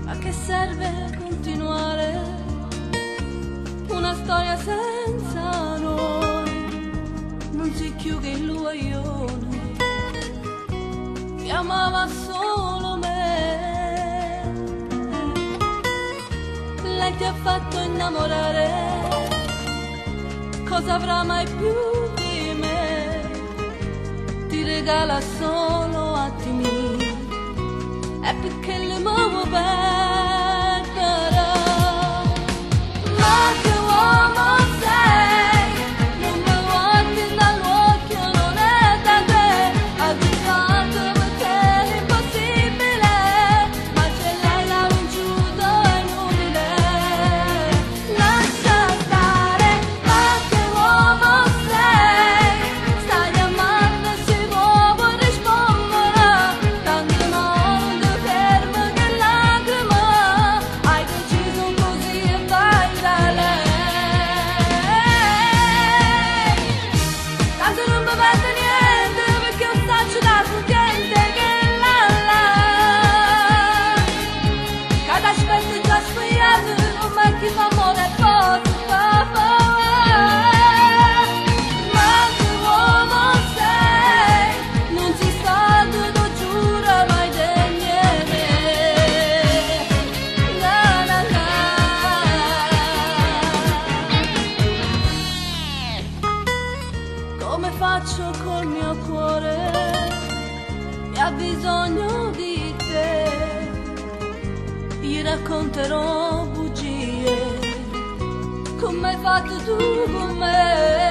A che serve continuare una storia senza noi? Non si chiude il luaione che amava solo me. Lei ti ha fatto innamorare, cosa avrà mai più di me? Ti regala solo attimi, è perché le muovo perderà. Ma che uomo sei, non mi guardi dall'occhio, non è da te. Agitato perché è impossibile, ma se lei l'ha vinciuto è inutile. Lascia stare, ma che uomo sei, stai amando e si muove e risponderà. Tanto non ti fermo che lacrima, hai deciso così e vai da lei. Tanto non mi perde niente perché io staccio da gente che la la. Cada aspetto è già sbagliato, ma chi fa amore è poco fa. Ma che uomo sei, non si sa, te lo giuro, mai degne. La la la. Come faccio col mio cuore che ha bisogno di te? Gli racconterò bugie come hai fatto tu con me.